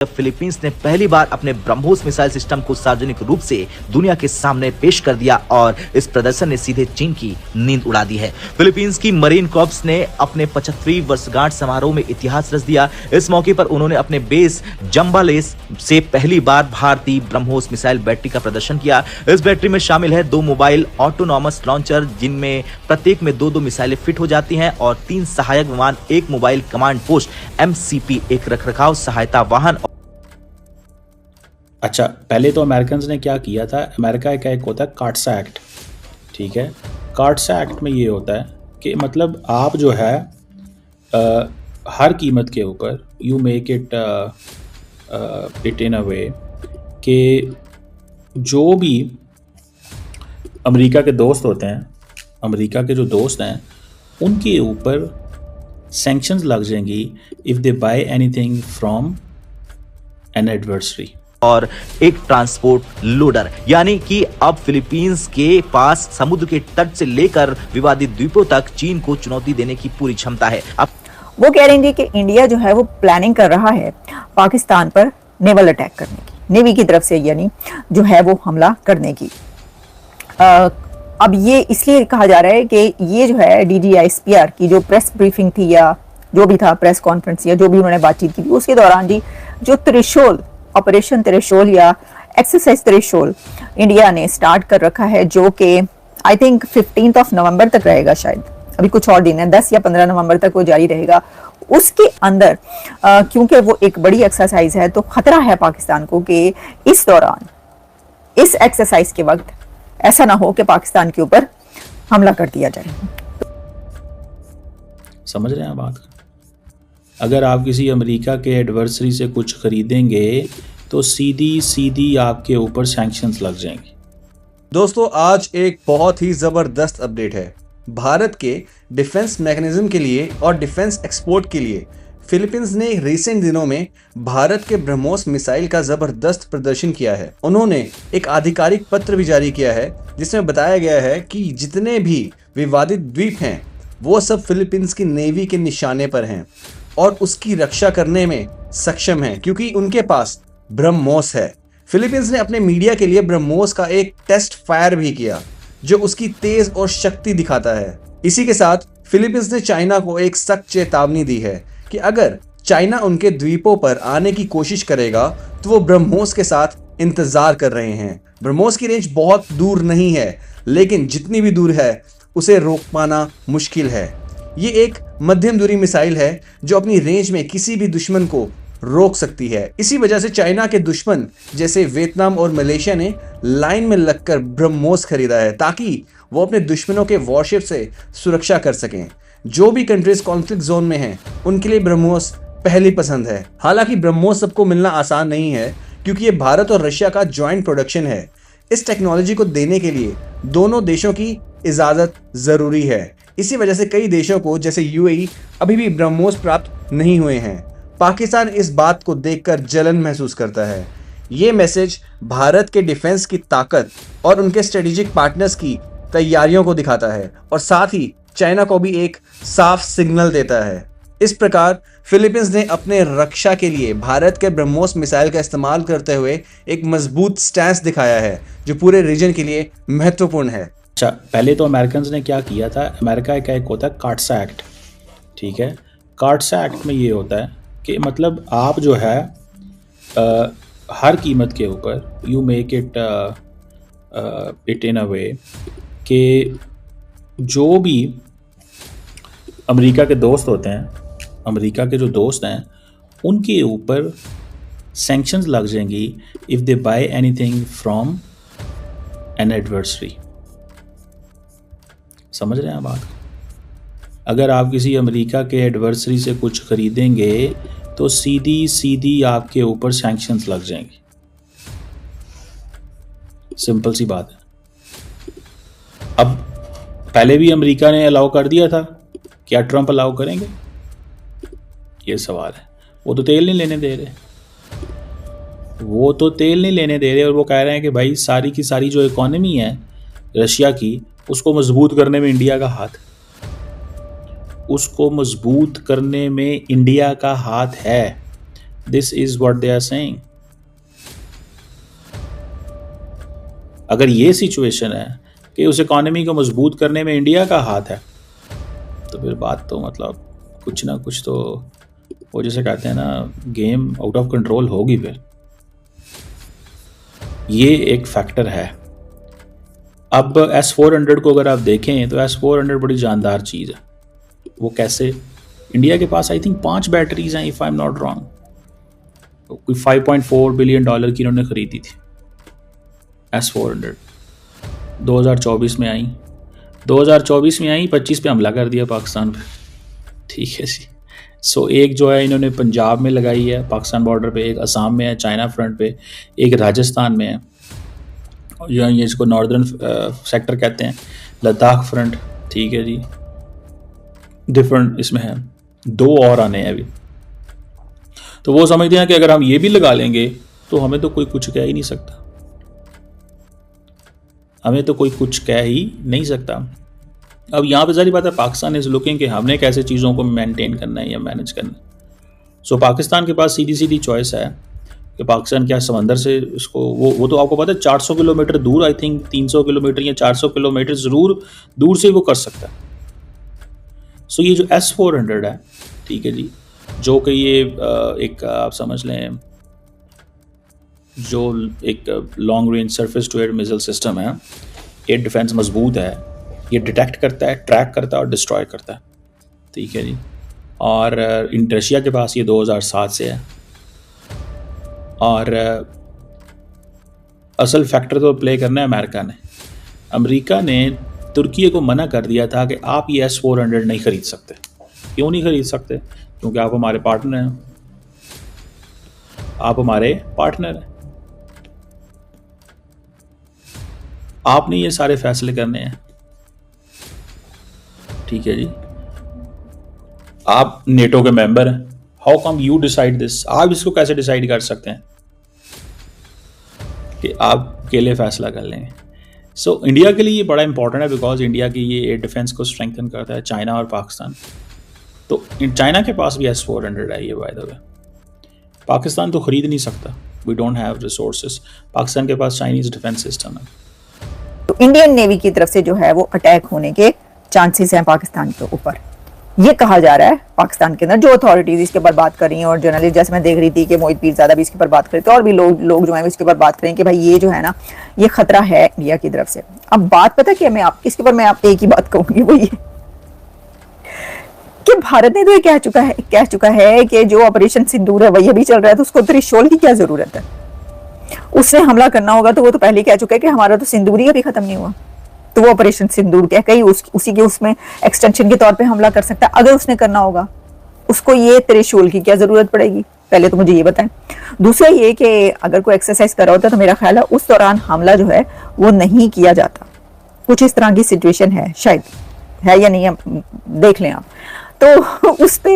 Philippines ने पहली बार अपने ब्रह्मोस मिसाइल सिस्टम को सार्वजनिक रूप से दुनिया के सामने पेश कर दिया और इस प्रदर्शन ने सीधे चीन की नींद उड़ा दी है। फिलीपींस की मरीन कॉर्प्स ने अपने 75वीं वर्षगांठ समारोह में इतिहास रच दिया। इस मौके पर उन्होंने अपने बेस जंबालेस से पहली बार भारतीय ब्रह्मोस मिसाइल बैटरी का प्रदर्शन किया। इस बैटरी में शामिल है 2 मोबाइल ऑटोनॉमस लॉन्चर, जिनमें प्रत्येक में 2-2 मिसाइलें फिट हो जाती हैं, और 3 सहायक विमान, 1 मोबाइल कमांड पोस्ट MCP, एक रखरखाव सहायता वाहन। अच्छा, पहले तो अमेरिकन ने क्या किया था, अमेरिका का एक होता है कार्टसा एक्ट, ठीक है। कार्टसा एक्ट में ये होता है कि मतलब आप जो है हर कीमत के ऊपर यू मेक इट इन अ वे कि जो भी अमेरिका के दोस्त होते हैं, अमेरिका के जो दोस्त हैं, उनके ऊपर सैंक्शंस लग जाएंगी if they buy anything from an adversary. और एक ट्रांसपोर्ट लोडर, यानी कि अब फिलीपींस के पास समुद्र के तट से लेकर विवादित द्वीपों तक चीन को चुनौती देने की पूरी क्षमता है। अब वो कह रही थी कि इंडिया जो है वो प्लानिंग कर रहा है पाकिस्तान पर नेवल अटैक करने की, नेवी की तरफ से यानी जो है वो हमला करने की। अब ये इसलिए कहा जा रहा है कि ये जो है DGISPR की जो प्रेस ब्रीफिंग थी या जो भी था प्रेस कॉन्फ्रेंस या जो भी उन्होंने बातचीत की थी, उसके दौरान जी जो त्रिशूल ऑपरेशन त्रिशूल या एक्सरसाइज त्रिशूल इंडिया ने स्टार्ट कर रखा है, जो कि आई थिंक 15 नवंबर तक रहेगा, शायद अभी कुछ और दिन है, 10 या 15 नवंबर तक वो जारी रहेगा। उसके अंदर क्योंकि वो एक बड़ी एक्सरसाइज है, तो खतरा है पाकिस्तान को कि इस दौरान इस एक्सरसाइज के वक्त ऐसा ना हो कि पाकिस्तान के ऊपर हमला कर दिया जाए। समझ रहे हैं बात? अगर आप किसी अमेरिका के एडवर्सरी से कुछ खरीदेंगे तो सीधी आपके ऊपर सैंक्शंस लग जाएंगे। दोस्तों, आज एक बहुत ही ज़बरदस्त अपडेट है। भारत के डिफेंस मैकेनिज्म के लिए और डिफेंस एक्सपोर्ट के लिए फिलीपींस ने रिसेंट दिनों में भारत के ब्रह्मोस मिसाइल का ज़बरदस्त प्रदर्शन किया है। उन्होंने एक आधिकारिक पत्र भी जारी किया है जिसमें बताया गया है कि जितने भी विवादित द्वीप हैं वो सब फिलीपींस की नेवी के निशाने पर हैं और उसकी रक्षा करने में सक्षम हैं, क्योंकि उनके पास ब्रह्मोस है। फिलीपींस ने अपने मीडिया के लिए ब्रह्मोस का एक टेस्ट फायर भी किया जो उसकी तेज और शक्ति दिखाता है। इसी के साथ फिलीपींस ने चाइना को एक सख्त चेतावनी दी है कि अगर चाइना उनके द्वीपों पर आने की कोशिश करेगा तो वो ब्रह्मोस के साथ इंतजार कर रहे हैं। ब्रह्मोस की रेंज बहुत दूर नहीं है, लेकिन जितनी भी दूर है उसे रोक पाना मुश्किल है। ये एक मध्यम दूरी मिसाइल है जो अपनी रेंज में किसी भी दुश्मन को रोक सकती है। इसी वजह से चाइना के दुश्मन जैसे वियतनाम और मलेशिया ने लाइन में लगकर ब्रह्मोस खरीदा है ताकि वो अपने दुश्मनों के वॉरशिप से सुरक्षा कर सकें। जो भी कंट्रीज कॉन्फ्लिक्ट जोन में हैं उनके लिए ब्रह्मोस पहली पसंद है। हालांकि ब्रह्मोस सबको मिलना आसान नहीं है, क्योंकि ये भारत और रशिया का जॉइंट प्रोडक्शन है। इस टेक्नोलॉजी को देने के लिए दोनों देशों की इजाज़त ज़रूरी है। इसी वजह से कई देशों को जैसे UAE अभी भी ब्रह्मोस प्राप्त नहीं हुए हैं। पाकिस्तान इस बात को देखकर जलन महसूस करता है। ये मैसेज भारत के डिफेंस की ताकत और उनके स्ट्रेटेजिक पार्टनर्स की तैयारियों को दिखाता है और साथ ही चाइना को भी एक साफ सिग्नल देता है। इस प्रकार फिलीपींस ने अपने रक्षा के लिए भारत के ब्रह्मोस मिसाइल का इस्तेमाल करते हुए एक मजबूत स्टैंस दिखाया है जो पूरे रीजन के लिए महत्वपूर्ण है। अच्छा, पहले तो अमेरिकन ने क्या किया था, अमेरिका का एक होता है कार्टसा एक्ट, ठीक है। कार्टसा एक्ट में ये होता है कि मतलब आप जो है हर कीमत के ऊपर यू मेक इट इन अ वे कि जो भी अमेरिका के दोस्त होते हैं, अमेरिका के जो दोस्त हैं, उनके ऊपर सैंक्शंस लग जाएंगी if they buy anything from an adversary. समझ रहे हैं बात? अगर आप किसी अमेरिका के एडवर्सरी से कुछ खरीदेंगे तो सीधी आपके ऊपर सैंक्शंस लग जाएंगे। सिंपल सी बात है। अब पहले भी अमेरिका ने अलाउ कर दिया था, क्या ट्रंप अलाउ करेंगे? ये सवाल है। वो तो तेल नहीं लेने दे रहे, और वो कह रहे हैं कि भाई सारी की सारी जो इकॉनमी है रशिया की, उसको मजबूत करने में इंडिया का हाथ, उसको मजबूत करने में इंडिया का हाथ है। This is what they are saying. अगर ये सिचुएशन है कि उस इकोनॉमी को मजबूत करने में इंडिया का हाथ है, तो फिर बात तो मतलब कुछ ना कुछ तो वो जैसे कहते हैं ना, गेम आउट ऑफ कंट्रोल होगी। फिर ये एक फैक्टर है। अब S-400 को अगर आप देखें तो S-400 बड़ी जानदार चीज़ है। वो कैसे? इंडिया के पास आई थिंक 5 बैटरीज हैं, if I am not wrong. कोई $5.4 बिलियन की इन्होंने खरीदी थी S-400। 2024 में आई, 25 पे हमला कर दिया पाकिस्तान पे। ठीक है जी। सो एक जो है इन्होंने पंजाब में लगाई है पाकिस्तान बॉर्डर पे, एक असम में है चाइना फ्रंट पे, एक राजस्थान में है, जो ये इसको नॉर्दर्न सेक्टर कहते हैं, लद्दाख फ्रंट। ठीक है जी, डिफरेंट इसमें है। 2 और आने हैं अभी। तो वो समझते हैं कि अगर हम ये भी लगा लेंगे तो हमें तो कोई कुछ कह ही नहीं सकता, हमें तो कोई कुछ कह ही नहीं सकता। अब यहाँ पे सारी बात है, पाकिस्तान इज लुकिंग कि हमने कैसे चीज़ों को मेंटेन करना है या मैनेज करना है। सो पाकिस्तान के पास सीधी सीधी चॉइस है कि पाकिस्तान क्या समंदर से उसको वो तो आपको पता है 400 किलोमीटर दूर, आई थिंक 300 किलोमीटर या 400 किलोमीटर ज़रूर दूर से वो कर सकता है। सो ये जो S-400 है, ठीक है जी, जो कि ये एक आप समझ लें जो एक long range surface to air missile system है, ये डिफेंस मजबूत है, ये डिटेक्ट करता है, ट्रैक करता है और डिस्ट्रॉय करता है। ठीक है जी। और रशिया के पास ये 2007 से है। और असल फैक्टर तो प्ले करना है अमेरिका ने। अमेरिका ने तुर्की को मना कर दिया था कि आप ये S-400 नहीं खरीद सकते। क्यों नहीं खरीद सकते? क्योंकि आप हमारे पार्टनर हैं, आप हमारे पार्टनर हैं, आपने ये सारे फैसले करने हैं। ठीक है जी, आप नेटो के मेंबर हैं, how come you decide this? आप इसको कैसे डिसाइड कर सकते हैं कि आप अकेले फैसला कर लेंगे? सो इंडिया के लिए ये बड़ा इंपॉर्टेंट है, बिकॉज इंडिया की ये एयर डिफेंस को स्ट्रेंथन करता है चाइना और पाकिस्तान। तो चाइना के पास भी S-400 है ये, बाय द वे। पाकिस्तान तो खरीद नहीं सकता, we don't have resources. Pakistan के पास चाइनीज डिफेंस सिस्टम है। तो इंडियन नेवी की तरफ से जो है वो अटैक होने के चांसेस हैं पाकिस्तान के ऊपर, ये कहा जा रहा है। पाकिस्तान के अंदर जो अथॉरिटीज इसके ऊपर बात कर रही हैं और जर्नलिस्ट, जैसे मैं देख रही थी कि मोहित पीरजादा भी इसके ऊपर बात कर रहे थे, और भी लोग जो है इसके ऊपर बात करें कि भाई ये जो है ना, ये खतरा है इंडिया की तरफ से। अब बात पता क्या, मैं आप इसके ऊपर मैं आप एक ही बात कहूंगी, वो ये कि भारत ने तो ये कह चुका है कि जो ऑपरेशन सिंदूर है वही अभी चल रहा है, तो उसको त्रिशूल की क्या जरूरत है? उससे हमला करना होगा तो वो तो पहले कह चुका है कि हमारा तो सिंदूर ही अभी खत्म नहीं हुआ, तो वो ऑपरेशन सिंदूर क्या कहीं उसी के उसमें एक्सटेंशन के तौर पे हमला कर सकता है। अगर उसने करना होगा, उसको ये त्रिशूल की क्या जरूरत पड़ेगी? पहले तो मुझे ये बताएं। दूसरा ये कि अगर कोई एक्सरसाइज कर रहा होता तो मेरा ख्याल है उस दौरान हमला जो है वो नहीं किया जाता। कुछ इस तरह की सिचुएशन है, शायद है या नहीं है, देख लें आप। तो उस पे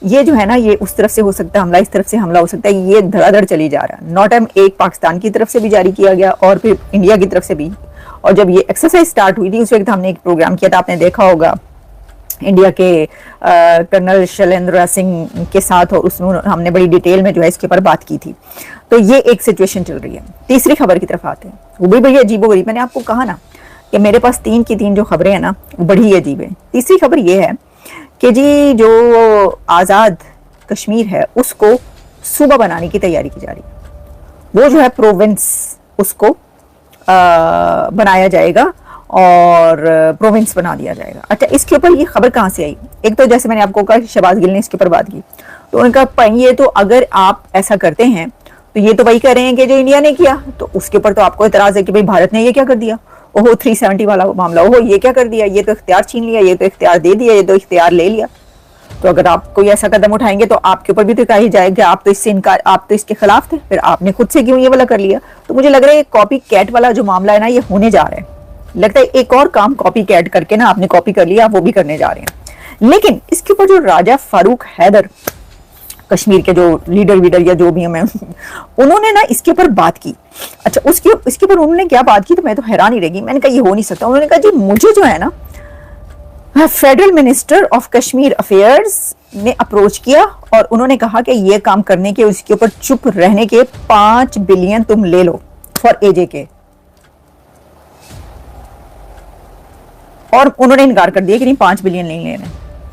ये जो है ना, ये उस तरफ से हो सकता है हमला, इस तरफ से हमला हो सकता है, ये धड़ाधड़ चली जा रहा है। नॉट एक पाकिस्तान की तरफ से भी जारी किया गया और फिर इंडिया की तरफ से भी। और जब ये एक्सरसाइज स्टार्ट हुई थी उस वक्त हमने एक प्रोग्राम किया था, आपने देखा होगा, इंडिया के कर्नल शैलेंद्र सिंह के साथ, और उसमें हमने बड़ी डिटेल में जो है इसके ऊपर बात की थी। तो ये एक सिचुएशन चल रही है। तीसरी खबर की तरफ आते हैं, वो भी बड़ी अजीबोगरीब। मैंने आपको कहा ना कि मेरे पास 3 की 3 जो खबरें हैं ना वो बड़ी अजीब है। तीसरी खबर ये है कि जी जो आज़ाद कश्मीर है उसको सूबा बनाने की तैयारी की जा रही है। वो जो है प्रोविंस उसको बनाया जाएगा और प्रोविंस बना दिया जाएगा। अच्छा, इसके ऊपर ये खबर कहाँ से आई? एक तो जैसे मैंने आपको कहा शहबाज गिल ने इसके ऊपर बात की, तो उनका ये तो अगर आप ऐसा करते हैं तो ये तो वही कह रहे हैं कि जो इंडिया ने किया, तो उसके ऊपर तो आपको एतराज है कि भाई भारत ने ये क्या कर दिया, ओहो 370 वाला मामला, ओहो ये क्या कर दिया, ये तो इख्तियार छीन लिया, ये तो इख्तियार दे दिया, ये तो इख्तियार ले लिया। तो अगर आप कोई ऐसा कदम उठाएंगे तो आपके ऊपर भी तो कहा ही जाएगा आप तो इससे इनकार, आप तो इसके खिलाफ थे, फिर आपने खुद से क्यों ये वाला कर लिया। तो मुझे लग रहा है कॉपी कैट वाला जो मामला है ना, ये होने जा रहा है। लगता है एक और काम कॉपी कैट करके ना आपने कॉपी कर लिया, वो भी करने जा रहे हैं। लेकिन इसके ऊपर जो राजा फारूक हैदर, कश्मीर के जो लीडर या जो भी हमें, उन्होंने ना इसके ऊपर बात की। अच्छा, इसके ऊपर उन्होंने क्या बात की, तो मैं तो हैरान ही रह गई। मैंने कहा ये हो नहीं सकता। उन्होंने कहा जी मुझे जो है ना federal minister of Kashmir affairs ने अप्रोच किया और उन्होंने कहा कि ये काम करने के, उसके ऊपर चुप रहने के 5 बिलियन तुम ले लो फॉर एजे के, और उन्होंने इनकार कर दिया कि नहीं 5 बिलियन नहीं लेने।